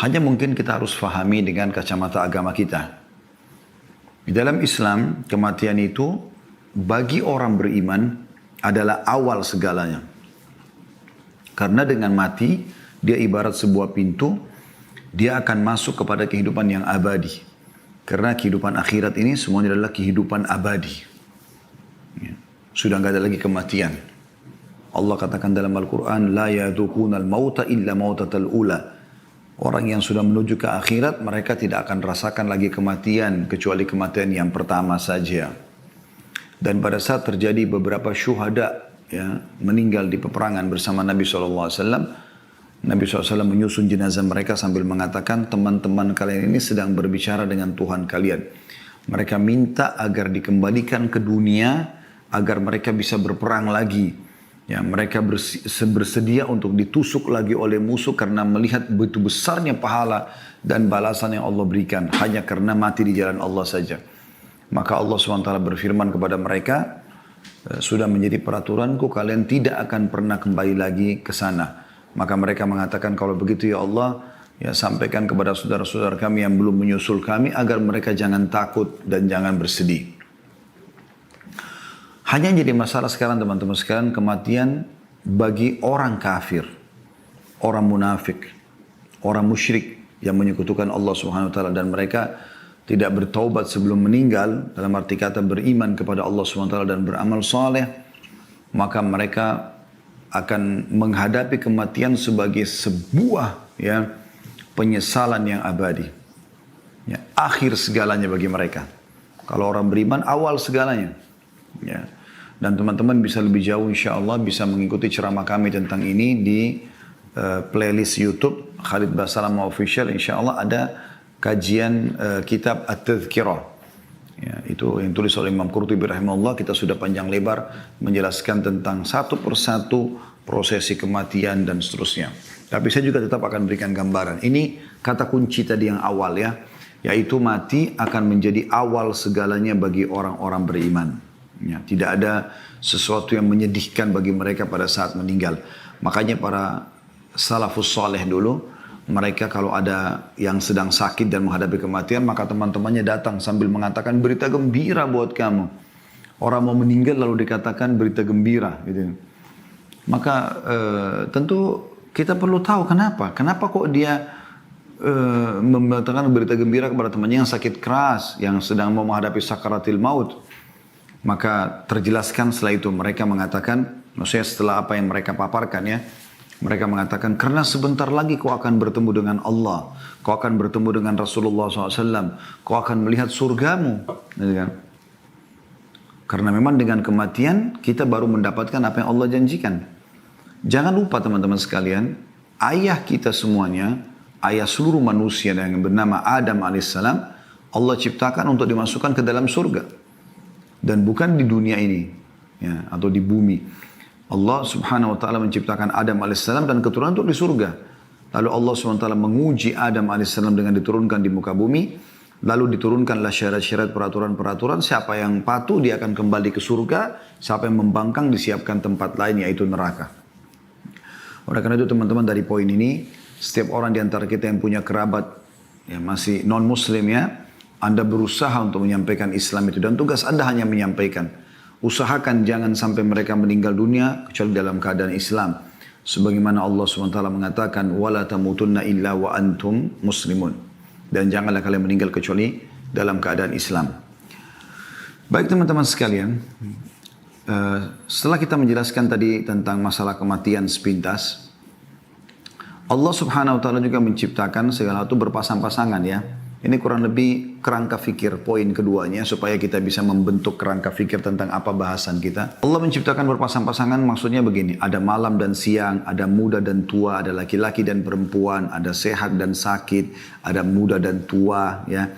Hanya mungkin kita harus fahami dengan kacamata agama kita. Di dalam Islam, kematian itu bagi orang beriman adalah awal segalanya. Karena dengan mati, dia ibarat sebuah pintu, dia akan masuk kepada kehidupan yang abadi. Karena kehidupan akhirat ini semuanya adalah kehidupan abadi. Sudah nggak ada lagi kematian. Allah katakan dalam Al-Quran, La yadhukunal mauta illa mautatal ula. Orang yang sudah menuju ke akhirat, mereka tidak akan rasakan lagi kematian, kecuali kematian yang pertama saja. Dan pada saat terjadi beberapa syuhada, ya, meninggal di peperangan bersama Nabi SAW, Nabi SAW menyusun jenazah mereka sambil mengatakan, teman-teman kalian ini sedang berbicara dengan Tuhan kalian. Mereka minta agar dikembalikan ke dunia, agar mereka bisa berperang lagi. Ya, mereka bersedia untuk ditusuk lagi oleh musuh karena melihat begitu besarnya pahala dan balasan yang Allah berikan hanya karena mati di jalan Allah saja. Maka Allah SWT berfirman kepada mereka, sudah menjadi peraturanku, kalian tidak akan pernah kembali lagi ke sana. Maka mereka mengatakan, kalau begitu ya Allah, ya sampaikan kepada saudara-saudara kami yang belum menyusul kami agar mereka jangan takut dan jangan bersedih. Hanya yang jadi masalah sekarang teman-teman sekalian, kematian bagi orang kafir, orang munafik, orang musyrik yang menyekutukan Allah Subhanahu wa taala dan mereka tidak bertaubat sebelum meninggal, dalam arti kata beriman kepada Allah Subhanahu wa taala dan beramal saleh, maka mereka akan menghadapi kematian sebagai sebuah, ya, penyesalan yang abadi. Ya, akhir segalanya bagi mereka. Kalau orang beriman, awal segalanya. Ya. Dan teman-teman bisa lebih jauh insya Allah bisa mengikuti ceramah kami tentang ini di playlist YouTube Khalid Basalam Official. Insya Allah ada kajian kitab At-Tadhkirah. Ya, itu yang tulis oleh Imam Qurtubi rahimahullah. Kita sudah panjang lebar menjelaskan tentang satu persatu prosesi kematian dan seterusnya. Tapi saya juga tetap akan berikan gambaran. Ini kata kunci tadi yang awal ya. Yaitu mati akan menjadi awal segalanya bagi orang-orang beriman. Ya, tidak ada sesuatu yang menyedihkan bagi mereka pada saat meninggal. Makanya para salafus saleh dulu, mereka kalau ada yang sedang sakit dan menghadapi kematian, maka teman-temannya datang sambil mengatakan berita gembira buat kamu. Orang mau meninggal lalu dikatakan berita gembira. Gitu. Maka tentu kita perlu tahu kenapa. Kenapa kok dia mengatakan berita gembira kepada temannya yang sakit keras, yang sedang mau menghadapi sakaratil maut. Maka terjelaskan setelah itu mereka mengatakan, maksudnya setelah apa yang mereka paparkan ya, mereka mengatakan karena sebentar lagi kau akan bertemu dengan Allah, kau akan bertemu dengan Rasulullah SAW, kau akan melihat surgamu. Karena memang dengan kematian kita baru mendapatkan apa yang Allah janjikan. Jangan lupa teman-teman sekalian, ayah kita semuanya, ayah seluruh manusia yang bernama Adam alaihissalam, Allah ciptakan untuk dimasukkan ke dalam surga. Dan bukan di dunia ini, ya, atau di bumi. Allah subhanahu wa ta'ala menciptakan Adam alaihissalam dan keturunan untuk di surga. Lalu Allah subhanahu wa ta'ala menguji Adam alaihissalam dengan diturunkan di muka bumi. Lalu diturunkanlah syarat-syarat peraturan-peraturan. Siapa yang patuh dia akan kembali ke surga. Siapa yang membangkang disiapkan tempat lain yaitu neraka. Oleh karena itu teman-teman dari poin ini, setiap orang di antara kita yang punya kerabat yang masih non-muslim ya, Anda berusaha untuk menyampaikan Islam itu. Dan tugas Anda hanya menyampaikan. Usahakan jangan sampai mereka meninggal dunia kecuali dalam keadaan Islam. Sebagaimana Allah SWT mengatakan, وَلَا تَمُوتُنَّ إِلَّا وَأَنْتُمْ مُسْلِمُونَ. Dan janganlah kalian meninggal kecuali dalam keadaan Islam. Baik teman-teman sekalian. Setelah kita menjelaskan tadi tentang masalah kematian sepintas. Allah Subhanahu Wa Taala juga menciptakan segala itu berpasang-pasangan ya. Ini kurang lebih kerangka fikir poin keduanya supaya kita bisa membentuk kerangka fikir tentang apa bahasan kita. Allah menciptakan berpasang-pasangan maksudnya begini. Ada malam dan siang, ada muda dan tua, ada laki-laki dan perempuan, ada sehat dan sakit, ada muda dan tua, ya,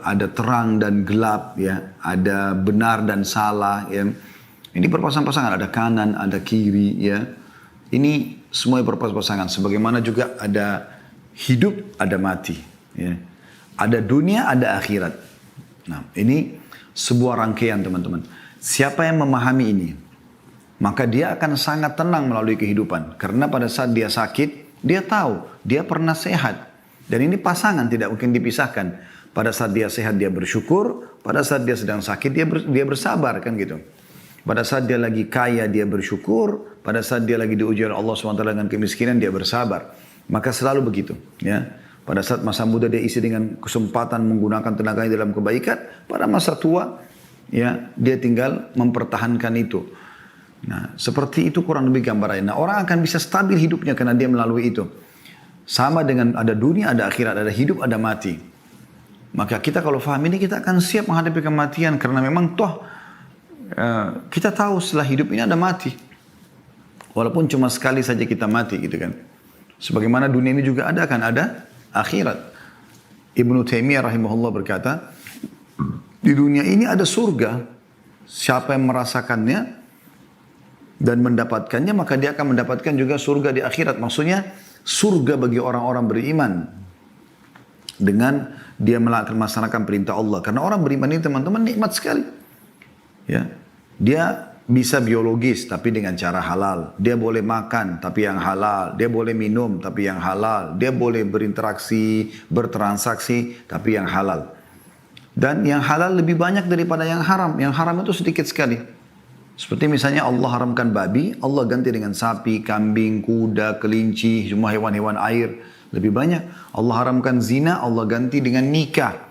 ada terang dan gelap, ya, ada benar dan salah. Ya. Ini berpasang-pasangan, ada kanan, ada kiri. Ya. Ini semua berpasang-pasangan. Sebagaimana juga ada hidup, ada mati. Ya. Ada dunia, ada akhirat. Nah, ini sebuah rangkaian teman-teman. Siapa yang memahami ini, maka dia akan sangat tenang melalui kehidupan. Karena pada saat dia sakit, dia tahu, dia pernah sehat. Dan ini pasangan, tidak mungkin dipisahkan. Pada saat dia sehat dia bersyukur, pada saat dia sedang sakit dia bersabar kan gitu. Pada saat dia lagi kaya dia bersyukur, pada saat dia lagi diuji oleh Allah SWT dengan kemiskinan dia bersabar. Maka selalu begitu, ya. Pada saat masa muda dia isi dengan kesempatan menggunakan tenaganya dalam kebaikan, pada masa tua ya dia tinggal mempertahankan itu. Nah, seperti itu kurang lebih gambarannya. Nah, orang akan bisa stabil hidupnya karena dia melalui itu. Sama dengan ada dunia, ada akhirat, ada hidup, ada mati. Maka kita kalau faham ini kita akan siap menghadapi kematian karena memang toh kita tahu setelah hidup ini ada mati. Walaupun cuma sekali saja kita mati gitu kan. Sebagaimana dunia ini juga ada kan ada akhirat. Ibnu Taimiyah rahimahullah berkata, di dunia ini ada surga. Siapa yang merasakannya dan mendapatkannya maka dia akan mendapatkan juga surga di akhirat. Maksudnya surga bagi orang-orang beriman dengan dia melaksanakan perintah Allah. Karena orang beriman ini teman-teman nikmat sekali. Ya, dia bisa biologis tapi dengan cara halal. Dia boleh makan tapi yang halal. Dia boleh minum tapi yang halal. Dia boleh berinteraksi, bertransaksi tapi yang halal. Dan yang halal lebih banyak daripada yang haram. Yang haram itu sedikit sekali. Seperti misalnya Allah haramkan babi, Allah ganti dengan sapi, kambing, kuda, kelinci, semua hewan-hewan air. Lebih banyak. Allah haramkan zina, Allah ganti dengan nikah.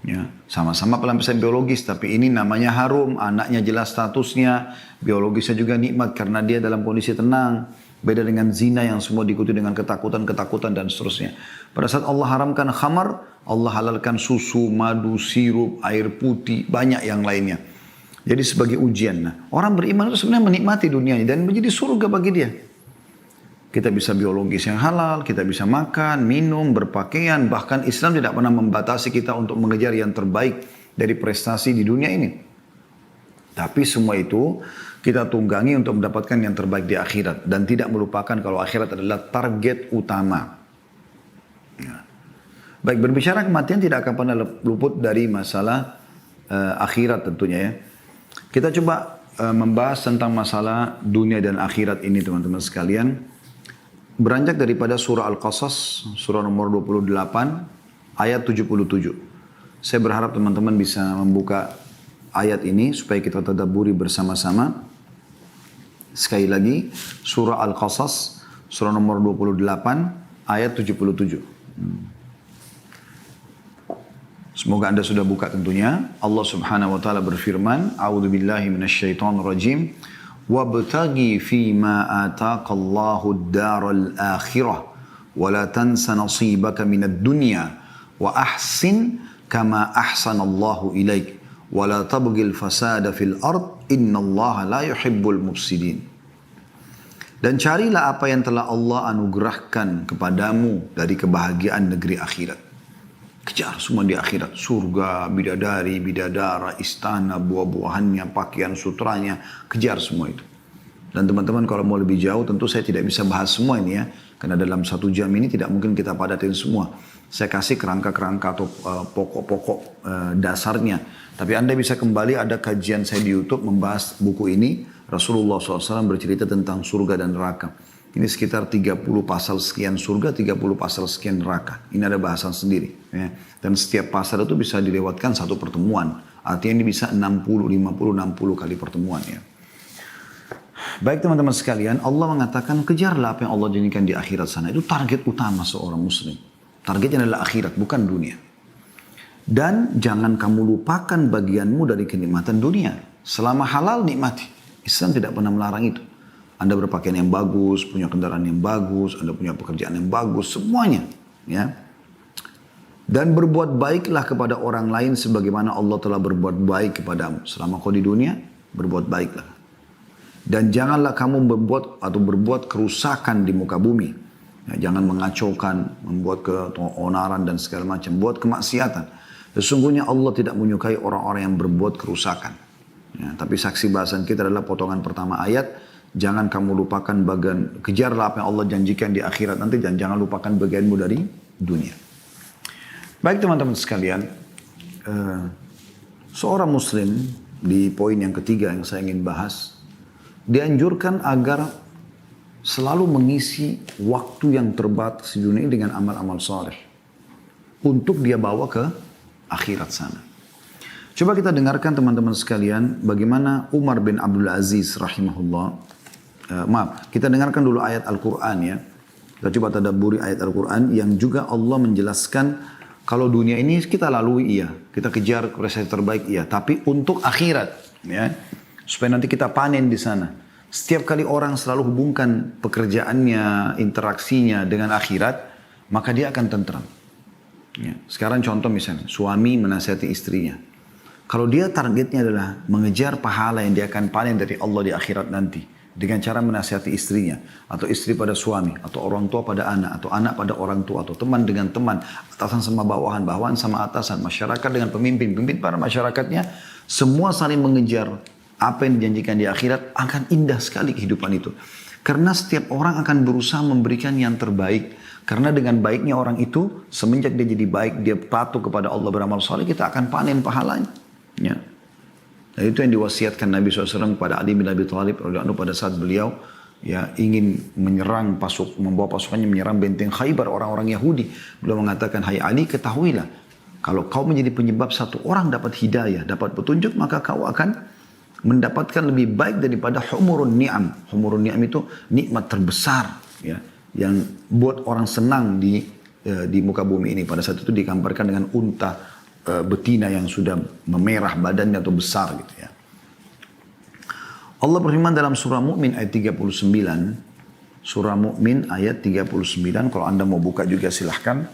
Ya, sama-sama pelampiasan biologis, tapi ini namanya harum, anaknya jelas statusnya, biologisnya juga nikmat karena dia dalam kondisi tenang. Beda dengan zina yang semua diikuti dengan ketakutan dan seterusnya. Pada saat Allah haramkan khamar, Allah halalkan susu, madu, sirup, air putih, banyak yang lainnya. Jadi sebagai ujian. Nah, orang beriman itu sebenarnya menikmati dunia ini dan menjadi surga bagi dia. Kita bisa biologis yang halal, kita bisa makan, minum, berpakaian. Bahkan Islam tidak pernah membatasi kita untuk mengejar yang terbaik dari prestasi di dunia ini. Tapi semua itu kita tunggangi untuk mendapatkan yang terbaik di akhirat. Dan tidak melupakan kalau akhirat adalah target utama. Ya. Baik, berbicara kematian tidak akan pernah luput dari masalah akhirat tentunya ya. Kita coba membahas tentang masalah dunia dan akhirat ini teman-teman sekalian. Beranjak daripada surah Al-Qasas, surah nomor 28, ayat 77. Saya berharap teman-teman bisa membuka ayat ini supaya kita tadabburi bersama-sama. Sekali lagi, surah Al-Qasas, surah nomor 28, ayat 77. Semoga Anda sudah buka tentunya. Allah Subhanahu wa taala berfirman, A'udzubillahi minasyaitonirrajim. وابتغي فيما آتاك الله الدار الآخرة ولا تنس نصيبك من الدنيا وأحسن كما أحسن الله إليك ولا تبغي الفساد في الأرض إن الله لا يحب المفسدين. Dan carilah apa yang telah Allah anugerahkan kepadamu dari kebahagiaan negeri akhirat. Kejar semua di akhirat. Surga, bidadari, bidadara, istana, buah-buahannya, pakaian sutranya. Kejar semua itu. Dan teman-teman kalau mau lebih jauh tentu saya tidak bisa bahas semua ini ya. Karena dalam 1 jam ini tidak mungkin kita padatin semua. Saya kasih kerangka-kerangka atau pokok-pokok dasarnya. Tapi Anda bisa kembali ada kajian saya di YouTube membahas buku ini. Rasulullah SAW bercerita tentang surga dan neraka. Ini sekitar 30 pasal sekian surga, 30 pasal sekian neraka. Ini ada bahasan sendiri. Ya. Dan setiap pasal itu bisa dilewatkan satu pertemuan. Artinya ini bisa 60, 50, 60 kali pertemuan. Ya. Baik teman-teman sekalian, Allah mengatakan kejarlah apa yang Allah janjikan di akhirat sana. Itu target utama seorang muslim. Targetnya adalah akhirat, bukan dunia. Dan jangan kamu lupakan bagianmu dari kenikmatan dunia. Selama halal nikmati. Islam tidak pernah melarang itu. Anda berpakaian yang bagus, punya kendaraan yang bagus, Anda punya pekerjaan yang bagus, semuanya. Ya. Dan berbuat baiklah kepada orang lain sebagaimana Allah telah berbuat baik kepadamu. Selama kau di dunia, berbuat baiklah. Dan janganlah kamu berbuat kerusakan di muka bumi. Ya, jangan mengacaukan, membuat keonaran dan segala macam. Buat kemaksiatan. Sesungguhnya Allah tidak menyukai orang-orang yang berbuat kerusakan. Ya, tapi saksi bahasan kita adalah potongan pertama ayat. Jangan kamu lupakan bagian, kejarlah apa yang Allah janjikan di akhirat nanti dan jangan lupakan bagianmu dari dunia. Baik teman-teman sekalian, seorang muslim di poin yang ketiga yang saya ingin bahas, dianjurkan agar selalu mengisi waktu yang terbatas di dunia ini dengan amal-amal saleh. untuk dia bawa ke akhirat sana. Coba kita dengarkan teman-teman sekalian bagaimana Umar bin Abdul Aziz rahimahullah. Kita dengarkan dulu ayat Al-Quran ya. Kita coba tadabburi ayat Al-Quran yang juga Allah menjelaskan kalau dunia ini kita lalui iya, kita kejar prestasi terbaik iya, tapi untuk akhirat ya, supaya nanti kita panen di sana. Setiap kali orang selalu hubungkan pekerjaannya, interaksinya dengan akhirat, maka dia akan tentram. Ya. Sekarang contoh misalnya, suami menasihati istrinya. Kalau dia targetnya adalah mengejar pahala yang dia akan panen dari Allah di akhirat nanti, dengan cara menasihati istrinya, atau istri pada suami, atau orang tua pada anak, atau anak pada orang tua, atau teman dengan teman, atasan sama bawahan, bawahan sama atasan, masyarakat dengan pemimpin, pemimpin para masyarakatnya, semua saling mengejar apa yang dijanjikan di akhirat, akan indah sekali kehidupan itu. Karena setiap orang akan berusaha memberikan yang terbaik. Karena dengan baiknya orang itu, semenjak dia jadi baik, dia patuh kepada Allah beramal saleh, kita akan panen pahalanya. Ya. Dan itu yang diwasiatkan Nabi SAW kepada Ali bin Abi Thalib pada saat beliau ya ingin menyerang membawa pasukannya menyerang benteng Khaybar orang-orang Yahudi. Beliau mengatakan, hai Ali, ketahuilah, kalau kau menjadi penyebab satu orang dapat hidayah, dapat petunjuk, maka kau akan mendapatkan lebih baik daripada humurun ni'am. Humurun ni'am itu nikmat terbesar ya, yang buat orang senang di muka bumi ini. Pada saat itu digambarkan dengan unta betina yang sudah memerah badannya atau besar gitu ya. Allah berfirman dalam surah Mu'min ayat 39. Surah Mu'min ayat 39. Kalau Anda mau buka juga silahkan.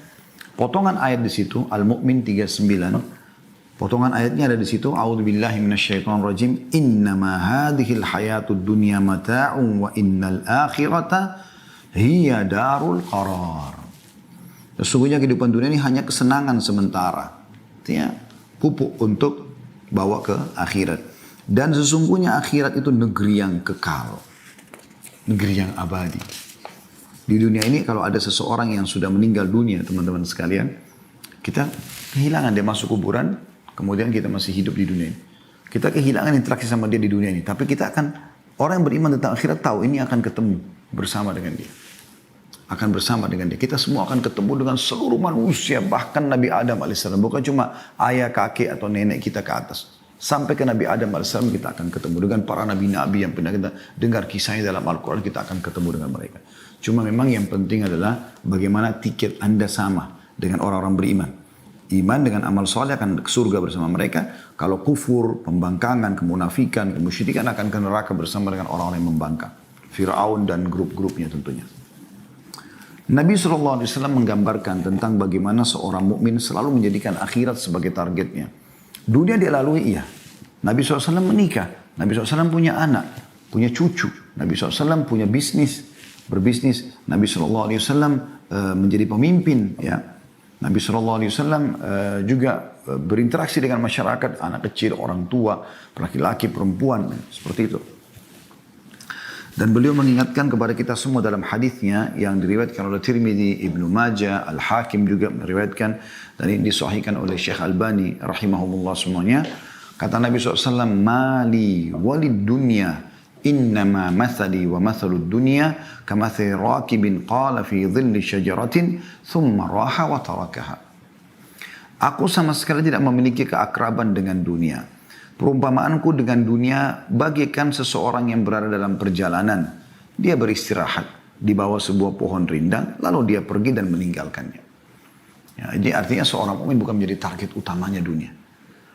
Potongan ayat di situ Al-Mu'min 39. Potongan ayatnya ada di situ. A'udzubillahi minasyaitonirrajim. Innama hadhil hayatud dunya mata'un wa innal akhirata hiya darul qarar. Sesungguhnya kehidupan dunia ini hanya kesenangan sementara. Artinya pupuk untuk bawa ke akhirat. Dan sesungguhnya akhirat itu negeri yang kekal. Negeri yang abadi. Di dunia ini kalau ada seseorang yang sudah meninggal dunia, teman-teman sekalian, kita kehilangan dia masuk kuburan, kemudian kita masih hidup di dunia ini. Kita kehilangan interaksi sama dia di dunia ini. Tapi kita akan, orang yang beriman tentang akhirat tahu ini akan ketemu bersama dengan dia. Akan bersama dengan dia. Kita semua akan ketemu dengan seluruh manusia. Bahkan Nabi Adam AS. Bukan cuma ayah, kakek atau nenek kita ke atas. Sampai ke Nabi Adam AS kita akan ketemu. Dengan para nabi-nabi yang pernah kita dengar kisahnya dalam Al-Quran. Kita akan ketemu dengan mereka. Cuma memang yang penting adalah bagaimana tiket Anda sama dengan orang-orang beriman. Iman dengan amal soleh akan ke surga bersama mereka. Kalau kufur, pembangkangan, kemunafikan, kemusyrikan akan ke neraka bersama dengan orang-orang yang membangkang. Fir'aun dan grup-grupnya tentunya. Nabi SAW menggambarkan tentang bagaimana seorang mukmin selalu menjadikan akhirat sebagai targetnya. Dunia dia lalui iya. Nabi SAW menikah. Nabi SAW punya anak, punya cucu. Nabi SAW punya bisnis, berbisnis. Nabi SAW menjadi pemimpin. Ya. Nabi SAW juga berinteraksi dengan masyarakat, anak kecil, orang tua, laki-laki, perempuan, seperti itu. Dan beliau mengingatkan kepada kita semua dalam hadisnya yang diriwayatkan oleh Tirmidzi, Ibnu Majah, Al-Hakim juga meriwayatkan dan ini disahihkan oleh Syekh Albani rahimahumullah semuanya. Kata Nabi SAW, mali walid dunya innama mathali wa mathalud dunya kamathali rakibin qala fi dhilli syajaratin thumma raha wa tarakaha. Aku sama sekali tidak memiliki keakraban dengan dunia. Perumpamaanku dengan dunia bagaikan seseorang yang berada dalam perjalanan. Dia beristirahat di bawah sebuah pohon rindang, lalu dia pergi dan meninggalkannya. Ya, jadi artinya seorang mukmin bukan menjadi target utamanya dunia.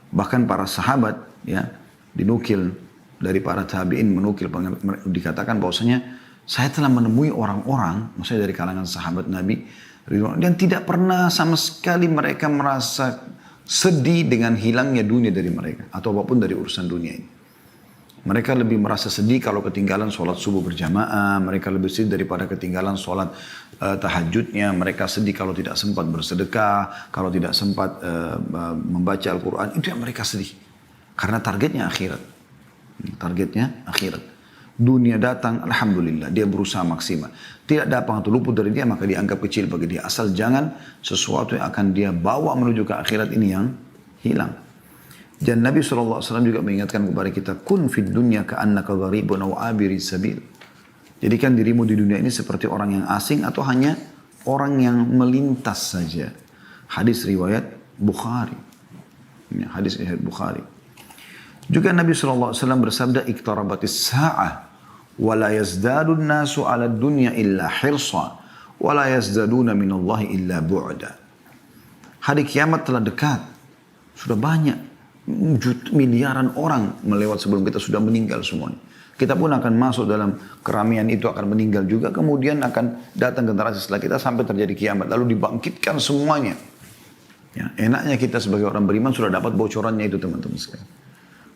Bahkan para sahabat ya dinukil dari para tabi'in dikatakan bahwasanya saya telah menemui orang-orang, maksudnya dari kalangan sahabat Nabi, dan tidak pernah sama sekali mereka merasa sedih dengan hilangnya dunia dari mereka. Atau apapun dari urusan dunia ini. Mereka lebih merasa sedih kalau ketinggalan sholat subuh berjamaah. Mereka lebih sedih daripada ketinggalan sholat tahajudnya. Mereka sedih kalau tidak sempat bersedekah. Kalau tidak sempat membaca Al-Quran. Itu yang mereka sedih. Karena targetnya akhirat. Targetnya akhirat. Dunia datang, alhamdulillah, dia berusaha maksimal. Tidak datang atau luput dari dia, maka dianggap kecil bagi dia. Asal jangan sesuatu yang akan dia bawa menuju ke akhirat ini yang hilang. Dan Nabi SAW juga mengingatkan kepada kita, kun fid dunya ka'annaka gharibun aw abiri sabil. Jadikan dirimu di dunia ini seperti orang yang asing atau hanya orang yang melintas saja. Hadis riwayat Bukhari. Ini hadis riwayat Bukhari. Juga Nabi SAW bersabda, "Iqtarabatis sa'ah, wa la yazdadu an-nasu 'ala ad-dunya illa hirsa, wa la yazdaduna minallahi illa bu'da." Hari kiamat telah dekat. Sudah banyak miliaran orang melewat sebelum kita sudah meninggal semuanya. Kita pun akan masuk dalam keramaian itu, akan meninggal juga. Kemudian akan datang generasi setelah kita sampai terjadi kiamat. Lalu dibangkitkan semuanya. Ya, enaknya kita sebagai orang beriman sudah dapat bocorannya itu teman-teman sekalian.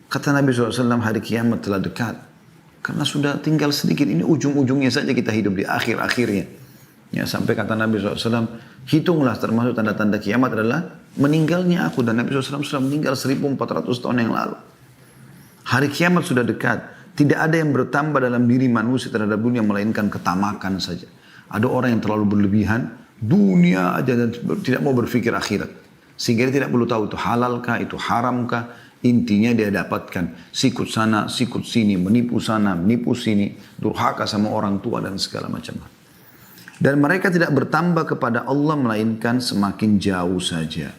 Kata Nabi SAW, hari kiamat telah dekat. Karena sudah tinggal sedikit. Ini ujung-ujungnya saja kita hidup di akhir-akhirnya. Ya, sampai kata Nabi SAW, hitunglah termasuk tanda-tanda kiamat adalah meninggalnya aku. Dan Nabi SAW sudah meninggal 1400 tahun yang lalu. Hari kiamat sudah dekat. Tidak ada yang bertambah dalam diri manusia terhadap dunia melainkan ketamakan saja. Ada orang yang terlalu berlebihan, dunia aja dan tidak mau berpikir akhirat. Sehingga dia tidak perlu tahu itu halalkah, itu haramkah. Intinya dia dapatkan sikut sana, sikut sini, menipu sana, menipu sini, durhaka sama orang tua dan segala macam. Dan mereka tidak bertambah kepada Allah melainkan semakin jauh saja.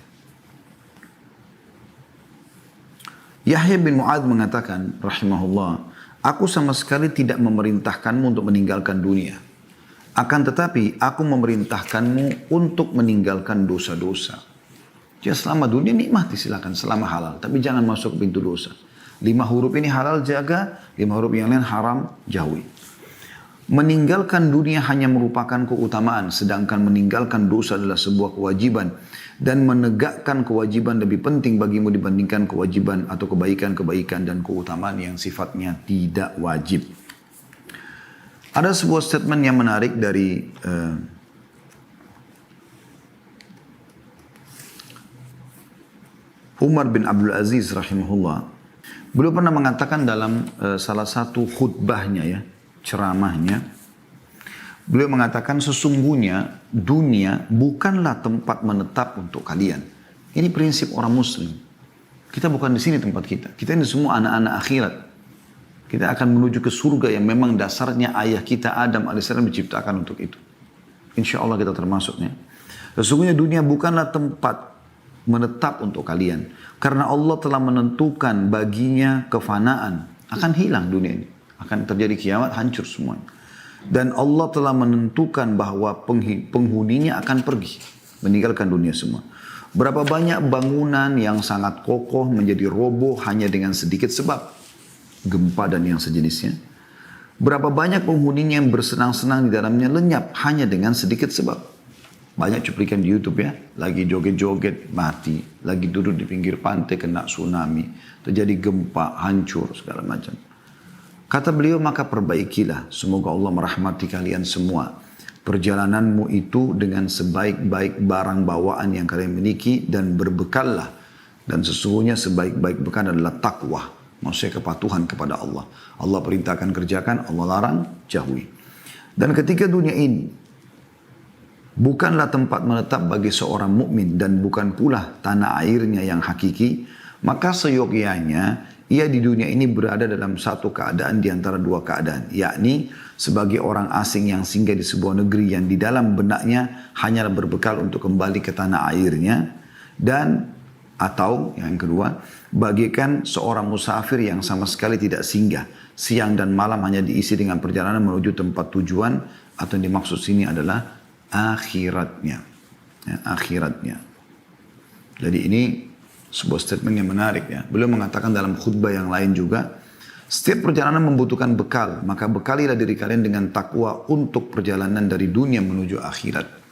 Yahya bin Mu'adz mengatakan, rahimahullah, aku sama sekali tidak memerintahkanmu untuk meninggalkan dunia. Akan tetapi aku memerintahkanmu untuk meninggalkan dosa-dosa. Ya selama dunia nikmati silakan, selama halal. Tapi jangan masuk pintu dosa. 5 huruf ini halal jaga, 5 huruf yang lain haram jauhi. Meninggalkan dunia hanya merupakan keutamaan, sedangkan meninggalkan dosa adalah sebuah kewajiban. Dan menegakkan kewajiban lebih penting bagimu dibandingkan kewajiban atau kebaikan-kebaikan dan keutamaan yang sifatnya tidak wajib. Ada sebuah statement yang menarik dari Umar bin Abdul Aziz rahimahullah. Beliau pernah mengatakan dalam salah satu khutbahnya ya, ceramahnya. Beliau mengatakan sesungguhnya dunia bukanlah tempat menetap untuk kalian. Ini prinsip orang muslim. Kita bukan di sini tempat kita. Kita ini semua anak-anak akhirat. Kita akan menuju ke surga yang memang dasarnya ayah kita Adam alaihissalam diciptakan untuk itu. Insya Allah kita termasuknya. Sesungguhnya dunia bukanlah tempat menetap untuk kalian. Karena Allah telah menentukan baginya kefanaan. Akan hilang dunia ini. Akan terjadi kiamat, hancur semuanya. Dan Allah telah menentukan bahwa penghuninya akan pergi. Meninggalkan dunia semua. Berapa banyak bangunan yang sangat kokoh menjadi roboh hanya dengan sedikit sebab. Gempa dan yang sejenisnya. Berapa banyak penghuninya yang bersenang-senang di dalamnya lenyap hanya dengan sedikit sebab. Banyak cuplikan di YouTube ya. Lagi joget-joget mati. Lagi duduk di pinggir pantai kena tsunami. Terjadi gempa, hancur segala macam. Kata beliau, maka perbaikilah. Semoga Allah merahmati kalian semua. Perjalananmu itu dengan sebaik-baik barang bawaan yang kalian miliki dan berbekallah. Dan sesungguhnya sebaik-baik bekal adalah takwa. Maksudnya kepatuhan kepada Allah. Allah perintahkan kerjakan, Allah larang jauhi. Dan ketika dunia ini bukanlah tempat menetap bagi seorang mukmin dan bukan pula tanah airnya yang hakiki, maka seyogyanya ia di dunia ini berada dalam satu keadaan di antara dua keadaan. Yakni sebagai orang asing yang singgah di sebuah negeri yang di dalam benaknya hanyalah berbekal untuk kembali ke tanah airnya. Dan atau yang kedua, bagikan seorang musafir yang sama sekali tidak singgah. Siang dan malam hanya diisi dengan perjalanan menuju tempat tujuan. Atau yang dimaksud sini adalah akhiratnya. Ya, akhiratnya. Jadi ini sebuah statement yang menarik ya. Beliau mengatakan dalam khutbah yang lain juga, setiap perjalanan membutuhkan bekal, maka bekalilah diri kalian dengan takwa untuk perjalanan dari dunia menuju akhirat.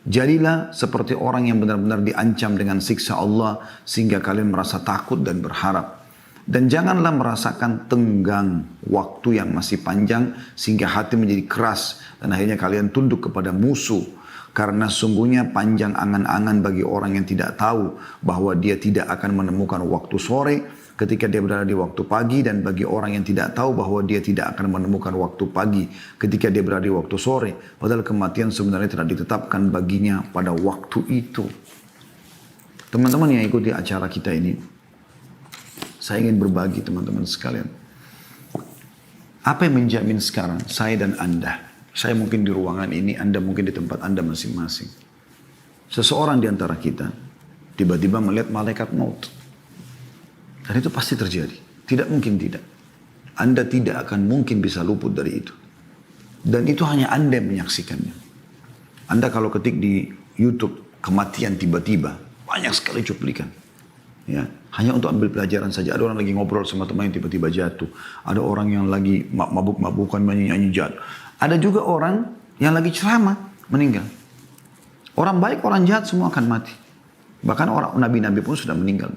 Jadilah seperti orang yang benar-benar diancam dengan siksa Allah sehingga kalian merasa takut dan berharap. Dan janganlah merasakan tenggang waktu yang masih panjang sehingga hati menjadi keras dan akhirnya kalian tunduk kepada musuh. Karena sungguhnya panjang angan-angan bagi orang yang tidak tahu bahwa dia tidak akan menemukan waktu sore ketika dia berada di waktu pagi, dan bagi orang yang tidak tahu bahwa dia tidak akan menemukan waktu pagi ketika dia berada di waktu sore. Padahal kematian sebenarnya telah ditetapkan baginya pada waktu itu. Teman-teman yang ikuti acara kita ini, saya ingin berbagi teman-teman sekalian. Apa yang menjamin sekarang saya dan Anda? Saya mungkin di ruangan ini, Anda mungkin di tempat Anda masing-masing. seseorang di antara kita tiba-tiba melihat malaikat maut. Dan itu pasti terjadi. Tidak mungkin tidak. Anda tidak akan mungkin bisa luput dari itu. Dan itu hanya Anda yang menyaksikannya. Anda kalau ketik di YouTube kematian tiba-tiba, banyak sekali cuplikan. Ya, hanya untuk ambil pelajaran saja. Ada orang lagi ngobrol sama teman yang tiba-tiba jatuh. Ada orang yang lagi mabuk-mabukan nyanyi-nyanyi jatuh. Ada juga orang yang lagi ceramah meninggal. Orang baik, orang jahat semua akan mati. Bahkan orang nabi-nabi pun sudah meninggal.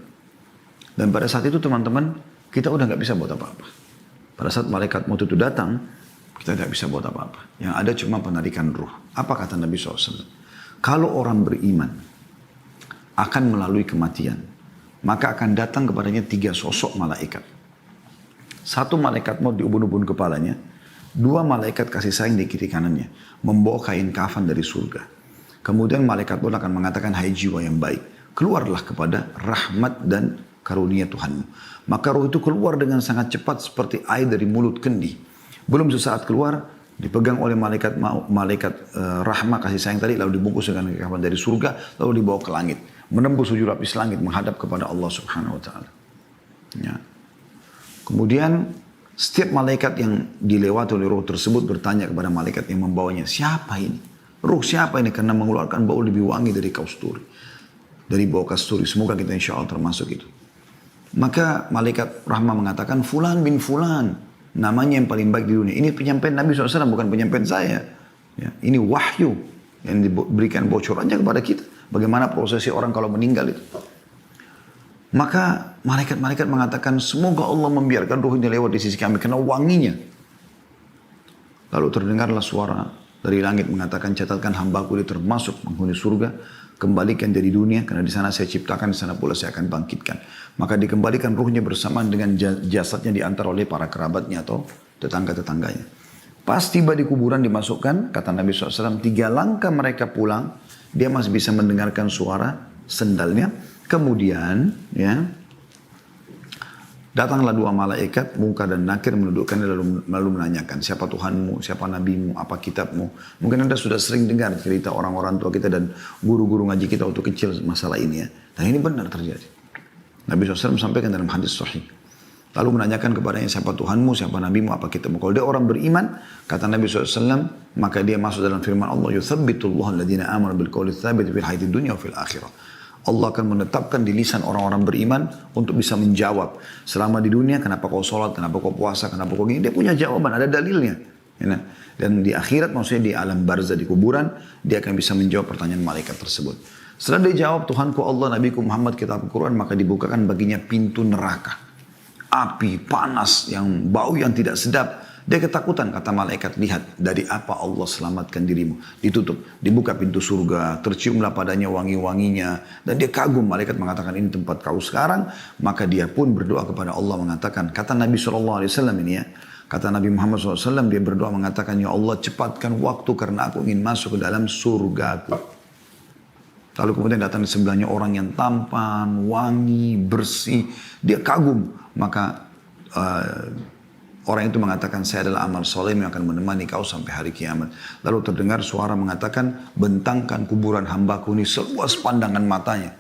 Dan pada saat itu teman-teman, kita udah nggak bisa buat apa-apa. Pada saat malaikat maut itu datang, kita tidak bisa buat apa-apa. Yang ada cuma penarikan ruh. Apa kata Nabi SAW? Kalau orang beriman akan melalui kematian, maka akan datang kepadanya 3 sosok malaikat. 1 malaikat maut di ubun-ubun kepalanya, 2 malaikat kasih sayang di kiri kanannya, membawa kain kafan dari surga. Kemudian malaikat maut akan mengatakan, hai jiwa yang baik, keluarlah kepada rahmat dan karunia Tuhanmu. Maka ruh itu keluar dengan sangat cepat seperti air dari mulut kendi. Belum sesaat keluar, dipegang oleh malaikat rahmah kasih sayang tadi, lalu dibungkus dengan kafan dari surga, lalu dibawa ke langit. Menembus 7 lapis langit, menghadap kepada Allah subhanahu wa ta'ala. Ya. Kemudian, setiap malaikat yang dilewati oleh ruh tersebut bertanya kepada malaikat yang membawanya, siapa ini? Ruh siapa ini? Karena mengeluarkan bau lebih wangi dari kasturi. Dari bau kasturi. Semoga kita insya Allah termasuk itu. Maka malaikat rahmah mengatakan, Fulan bin Fulan. Namanya yang paling baik di dunia. Ini penyampaian Nabi SAW, bukan penyampaian saya. Ya, ini wahyu yang diberikan bocorannya kepada kita. Bagaimana prosesi orang kalau meninggal itu. Maka malaikat-malaikat mengatakan, semoga Allah membiarkan ruh ini lewat di sisi kami. Karena wanginya. Lalu terdengarlah suara dari langit mengatakan, catatkan hambaku ini termasuk penghuni surga. Kembalikan dari dunia, karena di sana saya ciptakan, di sana pula saya akan bangkitkan. Maka dikembalikan ruhnya bersamaan dengan jasadnya diantar oleh para kerabatnya atau tetangga-tetangganya. Pas tiba di kuburan dimasukkan, kata Nabi SAW, 3 langkah mereka pulang, dia masih bisa mendengarkan suara sendalnya. Kemudian, ya, datanglah 2 malaikat, Munkar dan Nakir, menundukkannya lalu menanyakan, siapa Tuhanmu, siapa Nabimu, apa kitabmu. Mungkin Anda sudah sering dengar cerita orang-orang tua kita dan guru-guru ngaji kita waktu kecil masalah ini ya. Dan ini benar terjadi. Nabi SAW sampaikan dalam hadis sahih. Lalu menanyakan kepadanya, siapa Tuhanmu, siapa Nabimu, apa kitabmu. Kalau dia orang beriman, kata Nabi SAW, maka dia masuk dalam firman Allah, yuthabbitullahu alladhina amanu bil qawli tsabit fil hayatid dunya wa fil akhirah. Allah akan menetapkan di lisan orang-orang beriman untuk bisa menjawab. Selama di dunia, kenapa kau sholat, kenapa kau puasa, kenapa kau gini. Dia punya jawaban, ada dalilnya. Ya, dan di akhirat, maksudnya di alam barzah, di kuburan, dia akan bisa menjawab pertanyaan malaikat tersebut. Setelah dia jawab, Tuhanku Allah, Nabiku Muhammad, kitab Al-Quran, maka dibukakan baginya pintu neraka. Api, panas, yang bau yang tidak sedap. Dia ketakutan, kata malaikat, lihat dari apa Allah selamatkan dirimu. Ditutup, dibuka pintu surga, terciumlah padanya wangi-wanginya. Dan dia kagum, malaikat mengatakan ini tempat kau sekarang. Maka dia pun berdoa kepada Allah mengatakan, kata Nabi SAW ini ya. Kata Nabi Muhammad SAW, dia berdoa mengatakan, ya Allah cepatkan waktu karena aku ingin masuk ke dalam surgaku. Lalu kemudian datang di sebelahnya orang yang tampan, wangi, bersih. Dia kagum, maka orang itu mengatakan, saya adalah amal soleh yang akan menemani kau sampai hari kiamat. Lalu terdengar suara mengatakan, bentangkan kuburan hambaku ini seluas pandangan matanya.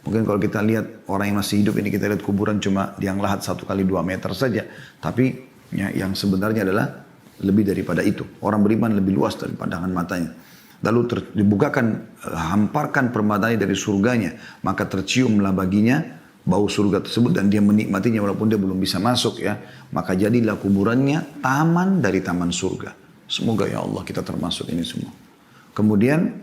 Mungkin kalau kita lihat orang yang masih hidup ini, kita lihat kuburan cuma yang lahat 1 kali 2 meter saja. Tapi ya, yang sebenarnya adalah lebih daripada itu. Orang beriman lebih luas dari pandangan matanya. Lalu dibukakan, hamparkan permadani dari surganya. Maka terciumlah baginya bau surga tersebut dan dia menikmatinya walaupun dia belum bisa masuk ya. Maka jadilah kuburannya taman dari taman surga. Semoga ya Allah kita termasuk ini semua. Kemudian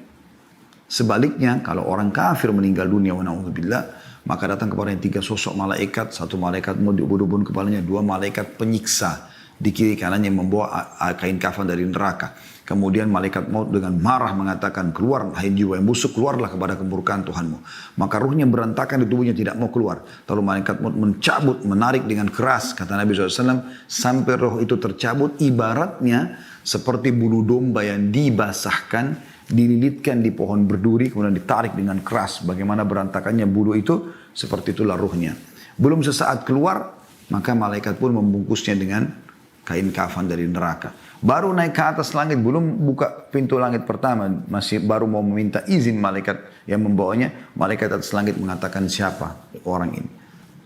sebaliknya kalau orang kafir meninggal dunia wa na'udzubillah, maka datang kepada yang 3 sosok malaikat. 1 malaikat mau diubun-ubun kepalanya, 2 malaikat penyiksa di kiri kanannya membawa kain kafan dari neraka. Kemudian malaikat maut dengan marah mengatakan, keluar hai jiwa yang busuk, keluarlah kepada kemurkaan Tuhanmu. Maka ruhnya berantakan di tubuhnya, tidak mau keluar. Lalu malaikat maut mencabut, menarik dengan keras, kata Nabi SAW, sampai roh itu tercabut, ibaratnya seperti bulu domba yang dibasahkan, dililitkan di pohon berduri, kemudian ditarik dengan keras. Bagaimana berantakannya bulu itu, seperti itulah ruhnya. Belum sesaat keluar, maka malaikat pun membungkusnya dengan kain kafan dari neraka. Baru naik ke atas langit, belum buka pintu langit pertama, masih baru mau meminta izin malaikat yang membawanya. Malaikat atas langit mengatakan siapa orang ini.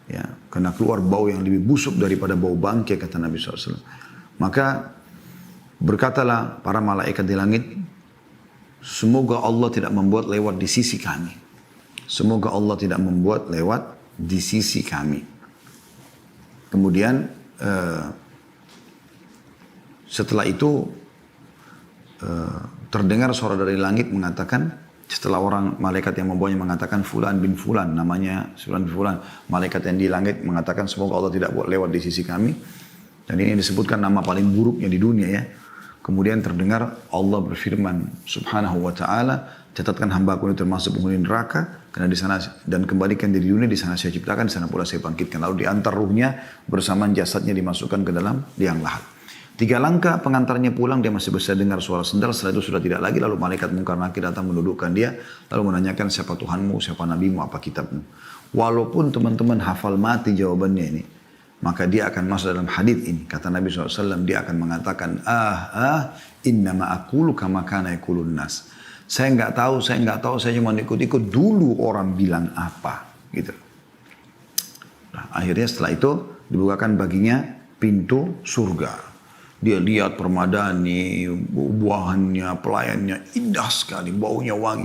Ya, karena keluar bau yang lebih busuk daripada bau bangkai, kata Nabi SAW. Maka berkatalah para malaikat di langit, semoga Allah tidak membuat lewat di sisi kami. Semoga Allah tidak membuat lewat di sisi kami. Kemudian setelah itu terdengar suara dari langit mengatakan, setelah orang malaikat yang membawanya mengatakan Fulan bin Fulan, namanya Fulan bin Fulan, malaikat yang di langit mengatakan semoga Allah tidak buat lewat di sisi kami. Dan ini disebutkan nama paling buruknya di dunia ya. Kemudian terdengar Allah berfirman subhanahu wa ta'ala, catatkan hambaku ini termasuk penghuni neraka, karena di sana dan kembalikan di dunia, di sana saya ciptakan, di sana pula saya bangkitkan. Lalu diantar ruhnya bersamaan jasadnya dimasukkan ke dalam liang lahat. 3 langkah pengantarnya pulang, dia masih bisa dengar suara sendal, setelah itu sudah tidak lagi. Lalu malaikat Munkar Nakir datang mendudukkan dia, lalu menanyakan siapa Tuhanmu, siapa nabimu, apa kitabmu. Walaupun teman-teman hafal mati jawabannya ini, maka dia akan masuk dalam hadits ini. Kata Nabi SAW, dia akan mengatakan, innama aqulu kama kana yaqulun nas. Saya nggak tahu, saya cuma ikut-ikut dulu orang bilang apa. Gitu. Nah, akhirnya setelah itu dibukakan baginya pintu surga. Dia lihat permadani, buahannya, pelayannya indah sekali, baunya wangi.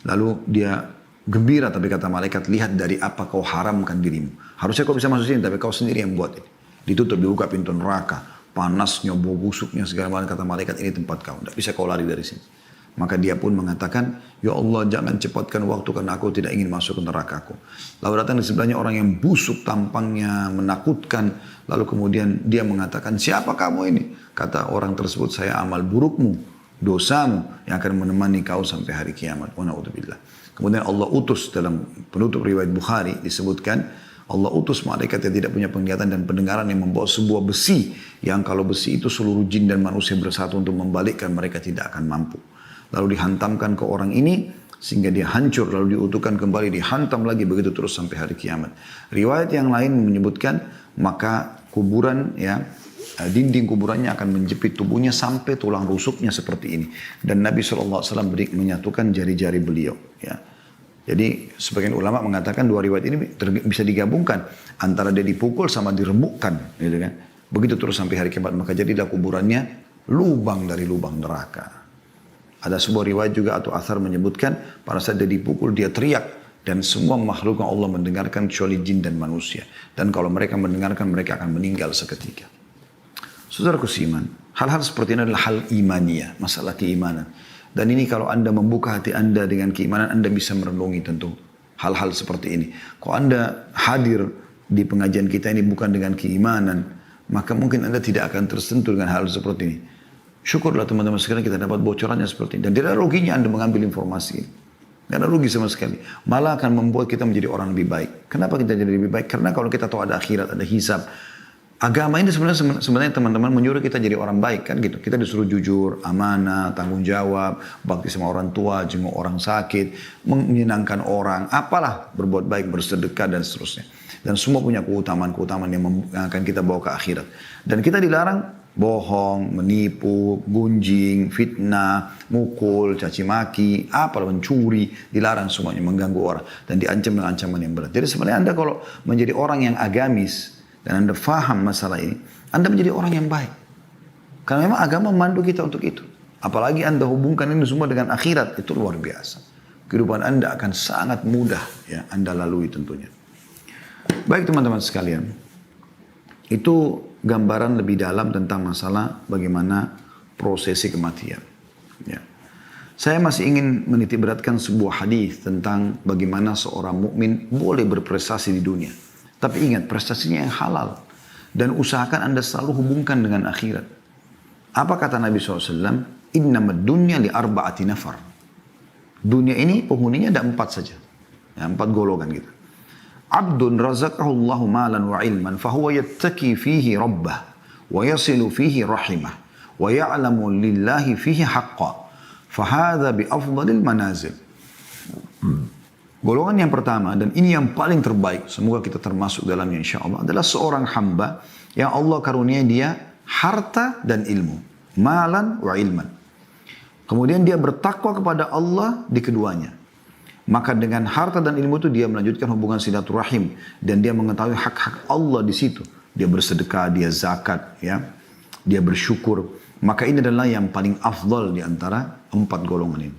Lalu dia gembira, tapi kata malaikat, lihat dari apa kau haramkan dirimu. Harusnya kau bisa masuk sini, tapi kau sendiri yang buat ini. Ditutup, dibuka pintu neraka. Panasnya, bau busuknya, segala macam. Kata malaikat, ini tempat kau. Tidak bisa kau lari dari sini. Maka dia pun mengatakan, ya Allah jangan cepatkan waktu karena aku tidak ingin masuk ke nerakaku. Lalu datang di sebelahnya orang yang busuk tampangnya, menakutkan. Lalu kemudian dia mengatakan, siapa kamu ini? Kata orang tersebut, saya amal burukmu, dosamu yang akan menemani kau sampai hari kiamat. Wa na'udzubillah. Kemudian Allah utus dalam penutup riwayat Bukhari disebutkan, Allah utus malaikat yang tidak punya penglihatan dan pendengaran yang membawa sebuah besi. Yang kalau besi itu seluruh jin dan manusia bersatu untuk membalikkan, mereka tidak akan mampu. Lalu dihantamkan ke orang ini sehingga dia hancur, lalu diutuhkan kembali, dihantam lagi, begitu terus sampai hari kiamat. Riwayat yang lain menyebutkan maka kuburan ya, dinding kuburannya akan menjepit tubuhnya sampai tulang rusuknya seperti ini. Dan Nabi SAW menyatukan jari-jari beliau ya. Jadi sebagian ulama mengatakan dua riwayat ini bisa digabungkan antara dia dipukul sama diremukkan gitu kan. Begitu terus sampai hari kiamat, maka jadilah kuburannya lubang dari lubang neraka. Ada sebuah riwayat juga atau athar menyebutkan pada saat dia dipukul dia teriak dan semua makhluk Allah mendengarkan kecuali jin dan manusia. Dan kalau mereka mendengarkan mereka akan meninggal seketika. Saudaraku seiman, hal-hal seperti ini adalah hal imaniyah, masalah keimanan. Dan ini kalau Anda membuka hati Anda dengan keimanan, Anda bisa merenungi tentu hal-hal seperti ini. Kalau Anda hadir di pengajian kita ini bukan dengan keimanan, maka mungkin Anda tidak akan tersentuh dengan hal seperti ini. Syukurlah teman-teman sekalian kita dapat bocorannya seperti ini. Dan tidak ada ruginya Anda mengambil informasi ini. Tidak ada rugi sama sekali. Malah akan membuat kita menjadi orang lebih baik. Kenapa kita jadi lebih baik? Karena kalau kita tahu ada akhirat, ada hisab. Agama ini sebenarnya teman-teman menyuruh kita jadi orang baik kan gitu. Kita disuruh jujur, amanah, tanggung jawab, bakti sama orang tua, jenguk orang sakit, menyenangkan orang, apalah, berbuat baik, bersedekah dan seterusnya. Dan semua punya keutamaan-keutamaan yang akan kita bawa ke akhirat. Dan kita dilarang bohong, menipu, gunjing, fitnah, mukul, caci maki, mencuri, dilarang semuanya, mengganggu orang. Dan diancam dengan ancaman yang berat. Jadi sebenarnya Anda kalau menjadi orang yang agamis, dan Anda faham masalah ini, Anda menjadi orang yang baik. Karena memang agama memandu kita untuk itu. Apalagi Anda hubungkan ini semua dengan akhirat, itu luar biasa. Kehidupan Anda akan sangat mudah ya Anda lalui tentunya. Baik teman-teman sekalian, itu gambaran lebih dalam tentang masalah bagaimana prosesi kematian. Ya. Saya masih ingin menitik beratkan sebuah hadis tentang bagaimana seorang mukmin boleh berprestasi di dunia. Tapi ingat, prestasinya yang halal. Dan usahakan Anda selalu hubungkan dengan akhirat. Apa kata Nabi SAW? Innamad dunya li arba'ati nafar. Dunia ini penghuninya ada 4 saja. Ya, 4 golongan gitu. Abdun razaqahullahu malan wa ilman. Fahuwa yattaki fihi rabbah. Wa yasilu fihi rahimah. Wa ya'lamu lillahi fihi haqqa. Fahadha bi afdalil manazil. Golongan yang pertama, dan ini yang paling terbaik, semoga kita termasuk dalamnya insya Allah, adalah seorang hamba yang Allah karunia dia harta dan ilmu. Malan wa ilman. Kemudian dia bertakwa kepada Allah di keduanya. Maka dengan harta dan ilmu itu dia melanjutkan hubungan silaturahim. Dan dia mengetahui hak-hak Allah di situ. Dia bersedekah, dia zakat, ya. Dia bersyukur. Maka ini adalah yang paling afdal di antara 4 golongan ini.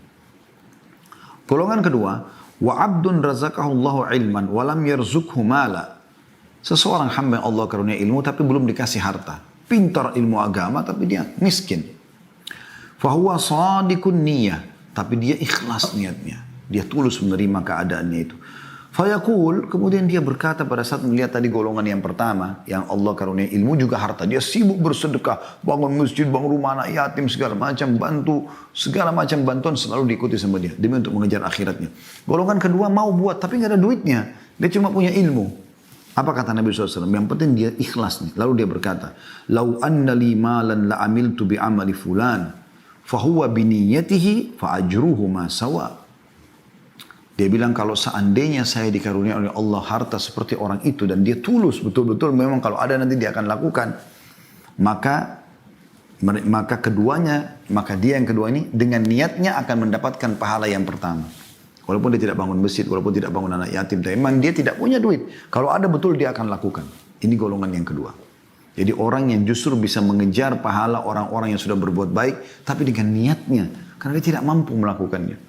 Golongan kedua, wa abdun razaqahullahu ilman wa lam yarzukhu mala. Seseorang hamba yang Allah karunia ilmu tapi belum dikasih harta. Pintar ilmu agama tapi dia miskin. Fahuwa sadikun niyah, tapi dia ikhlas niatnya. Dia tulus menerima keadaannya itu. Fayaqul, kemudian dia berkata pada saat melihat tadi golongan yang pertama, yang Allah karunia ilmu juga harta. Dia sibuk bersedekah, bangun masjid, bangun rumah anak yatim, segala macam, bantu, segala macam bantuan selalu diikuti sama dia. Demi untuk mengejar akhiratnya. Golongan kedua mau buat, tapi nggak ada duitnya. Dia cuma punya ilmu. Apa kata Nabi SAW? Yang penting dia ikhlas nih. Lalu dia berkata, Lau anna li malan la amiltu bi amali fulan, fahuwa biniyatihi fa ajruhu ma sawa. Dia bilang kalau seandainya saya dikarunia oleh Allah harta seperti orang itu dan dia tulus betul-betul memang kalau ada nanti dia akan lakukan, maka dia yang kedua ini dengan niatnya akan mendapatkan pahala yang pertama. Walaupun dia tidak bangun masjid, walaupun tidak bangun anak yatim, tapi memang dia tidak punya duit. Kalau ada betul dia akan lakukan. Ini golongan yang kedua. Jadi orang yang justru bisa mengejar pahala orang-orang yang sudah berbuat baik, tapi dengan niatnya, karena dia tidak mampu melakukannya.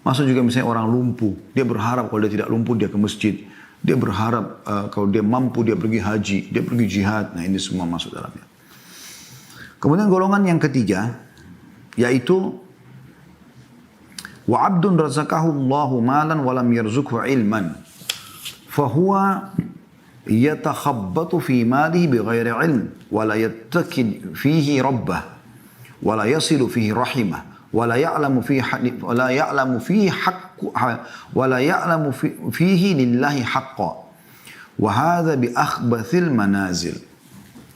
Masa juga misalnya orang lumpuh, dia berharap kalau dia tidak lumpuh dia ke masjid. Dia berharap kalau dia mampu dia pergi haji, dia pergi jihad. Nah ini semua masuk dalamnya. Kemudian golongan yang ketiga, yaitu wa abdun razaqahu Allahu malan wa lam yarzukhu ilman. Fahuwa yatakhabbatu fi malihi bighairi ilm wa la yattaqid fihi rabbah wa la yasilu fihi rahimah. ولا يعلم فيه لله حقا وهذا بأخبث المنازل.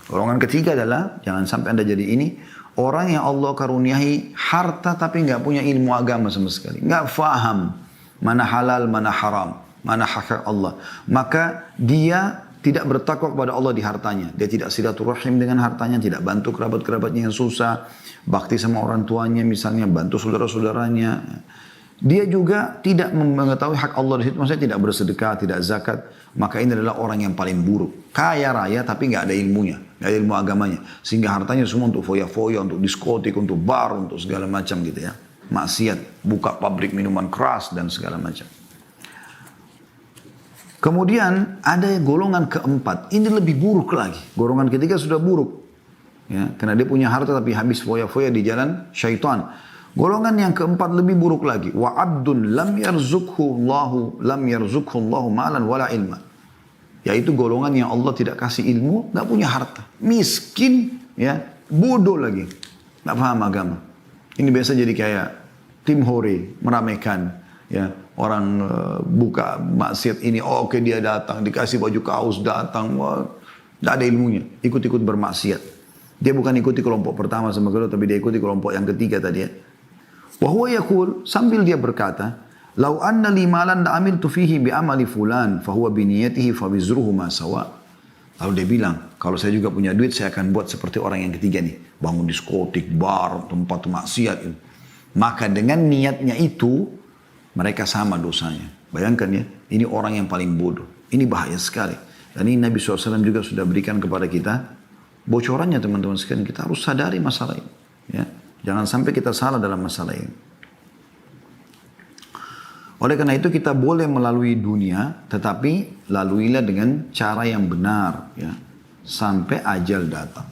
Golongan ketiga adalah jangan sampai Anda jadi ini orang yang Allah karuniai harta tapi nggak punya ilmu agama sama sekali, nggak faham mana halal mana haram, mana hak Allah, maka dia tidak bertakwa kepada Allah di hartanya. Dia tidak silaturahim dengan hartanya, tidak bantu kerabat-kerabatnya yang susah, bakti sama orang tuanya misalnya, bantu saudara-saudaranya. Dia juga tidak mengetahui hak Allah di situ, maksudnya tidak bersedekah, tidak zakat. Maka ini adalah orang yang paling buruk. Kaya raya tapi nggak ada ilmunya, nggak ada ilmu agamanya. Sehingga hartanya semua untuk foya-foya, untuk diskotik, untuk bar, untuk segala macam gitu ya. Maksiat, buka pabrik minuman keras dan segala macam. Kemudian ada golongan keempat, ini lebih buruk lagi. Golongan ketiga sudah buruk. Ya, karena dia punya harta tapi habis foya-foya di jalan syaitan. Golongan yang keempat lebih buruk lagi. Wa abdun lam yarzukhu Allahu malan wala ilma. Yaitu golongan yang Allah tidak kasih ilmu, nggak punya harta. Miskin, ya, bodoh lagi. Nggak paham agama. Ini biasa jadi kayak tim hore, meramaikan. Ya, orang buka maksiat ini, oke dia datang, dikasih baju kaos datang, wah, tidak ada ilmunya, ikut-ikut bermaksiat. Dia bukan ikuti kelompok pertama sama kedua, tapi dia ikuti kelompok yang ketiga tadi ya. Wa huwa yaqul, sambil dia berkata, "Lau anna li malan la amiltu fihi bi amali fulan, fa huwa bi niyatihi fa wizruhu ma sawa." Lalu dia bilang, kalau saya juga punya duit, saya akan buat seperti orang yang ketiga nih, bangun diskotik, bar, tempat maksiat itu. Maka dengan niatnya itu mereka sama dosanya. Bayangkan ya, ini orang yang paling bodoh. Ini bahaya sekali. Dan ini Nabi SAW juga sudah berikan kepada kita bocorannya teman-teman sekalian. Kita harus sadari masalah ini. Ya. Jangan sampai kita salah dalam masalah ini. Oleh karena itu kita boleh melalui dunia, tetapi laluilah dengan cara yang benar. Ya. Sampai ajal datang.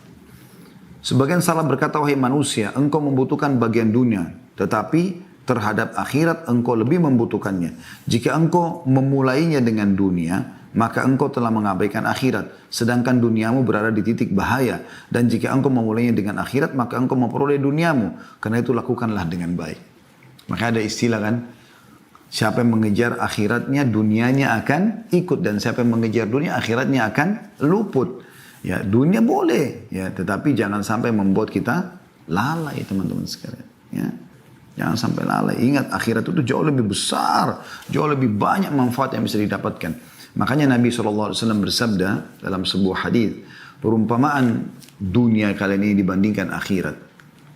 Sebagian salah berkata, wahai manusia, engkau membutuhkan bagian dunia. Tetapi terhadap akhirat engkau lebih membutuhkannya. Jika engkau memulainya dengan dunia, maka engkau telah mengabaikan akhirat. Sedangkan duniamu berada di titik bahaya. Dan jika engkau memulainya dengan akhirat, maka engkau memperoleh duniamu. Karena itu lakukanlah dengan baik. Maka ada istilah kan, siapa yang mengejar akhiratnya, dunianya akan ikut. Dan siapa yang mengejar dunia, akhiratnya akan luput. Ya, dunia boleh, ya, tetapi jangan sampai membuat kita lalai teman-teman sekalian. Ya. Jangan sampai lalai. Ingat akhirat itu jauh lebih besar. Jauh lebih banyak manfaat yang bisa didapatkan. Makanya Nabi SAW bersabda dalam sebuah hadis, Perumpamaan dunia kalian ini dibandingkan akhirat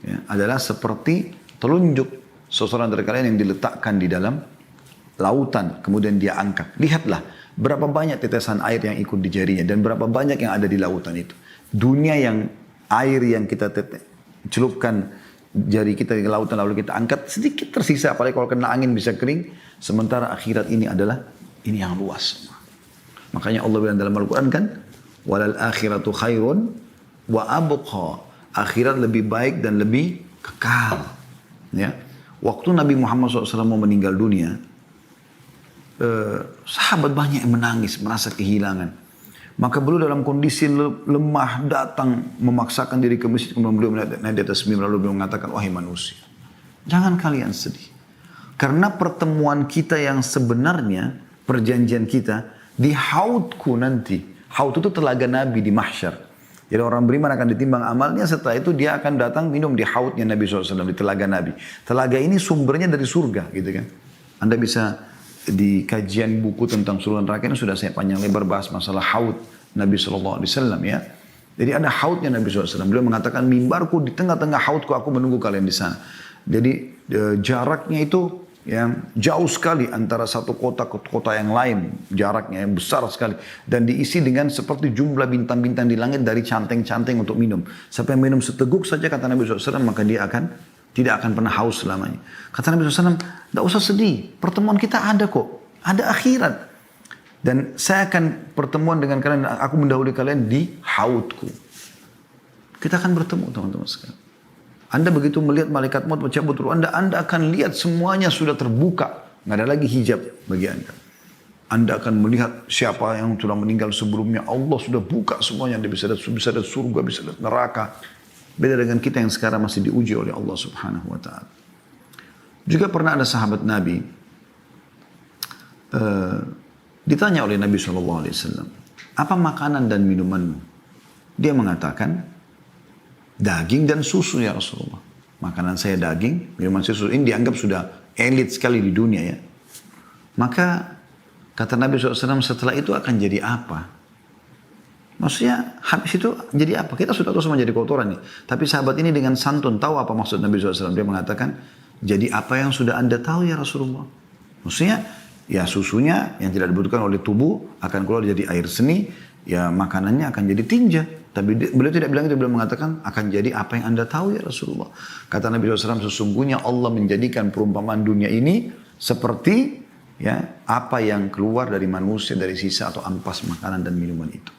ya, adalah seperti telunjuk seseorang dari kalian yang diletakkan di dalam lautan, kemudian dia angkat. Lihatlah berapa banyak tetesan air yang ikut di jarinya dan berapa banyak yang ada di lautan itu. Dunia yang air yang kita celupkan jari kita di lautan lalu kita angkat sedikit tersisa, apalagi kalau kena angin bisa kering. Sementara akhirat ini adalah ini yang luas. Makanya Allah bilang dalam Al-Quran kan, walal akhiratu khairun wa abqa. Akhirat lebih baik dan lebih kekal. Ya. Waktu Nabi Muhammad SAW mau meninggal dunia, sahabat banyak yang menangis, merasa kehilangan. Maka beliau dalam kondisi lemah datang memaksakan diri ke masjid, kemudian beliau naik di atas mimbar lalu beliau mengatakan, wahai manusia, jangan kalian sedih. Karena pertemuan kita yang sebenarnya, perjanjian kita, di haudku nanti. Haud itu telaga Nabi di mahsyar. Jadi orang beriman akan ditimbang amalnya, setelah itu dia akan datang minum di haudnya Nabi SAW, di telaga Nabi. Telaga ini sumbernya dari surga gitu kan. Anda bisa di kajian buku tentang surga neraka ini sudah saya panjang lebar bahas masalah haud Nabi SAW ya. Jadi ada haudnya Nabi SAW. Beliau mengatakan mimbarku di tengah-tengah haudku, aku menunggu kalian di sana. Jadi jaraknya itu yang jauh sekali antara satu kota ke kota yang lain, jaraknya yang besar sekali dan diisi dengan seperti jumlah bintang-bintang di langit dari canteng-canteng untuk minum. Sampai minum seteguk saja kata Nabi SAW maka dia tidak akan pernah haus selamanya. Kata Nabi SAW, tidak usah sedih, pertemuan kita ada kok, ada akhirat. Dan saya akan pertemuan dengan kalian, aku mendahului kalian di haudku. Kita akan bertemu teman-teman sekalian. Anda begitu melihat malaikat maut mencabut ruh Anda akan lihat semuanya sudah terbuka. Nggak ada lagi hijab bagi Anda. Anda akan melihat siapa yang telah meninggal sebelumnya. Allah sudah buka semuanya. Anda bisa lihat surga, bisa lihat neraka. Beda dengan kita yang sekarang masih diuji oleh Allah Subhanahu wa ta'ala. Juga pernah ada sahabat Nabi ditanya oleh Nabi SAW, apa makanan dan minumanmu? Dia mengatakan, daging dan susu ya Rasulullah. Makanan saya daging, minuman susu. Ini dianggap sudah elit sekali di dunia ya. Maka kata Nabi SAW, setelah itu akan jadi apa? Maksudnya habis itu jadi apa? Kita sudah tahu semua jadi kotoran nih. Tapi sahabat ini dengan santun tahu apa maksud Nabi SAW. Dia mengatakan, jadi apa yang sudah Anda tahu ya Rasulullah? Maksudnya ya susunya yang tidak dibutuhkan oleh tubuh akan keluar jadi air seni. Ya makanannya akan jadi tinja. Tapi beliau tidak bilang itu, beliau mengatakan akan jadi apa yang Anda tahu ya Rasulullah. Kata Nabi SAW, sesungguhnya Allah menjadikan perumpamaan dunia ini seperti ya apa yang keluar dari manusia dari sisa atau ampas makanan dan minuman itu.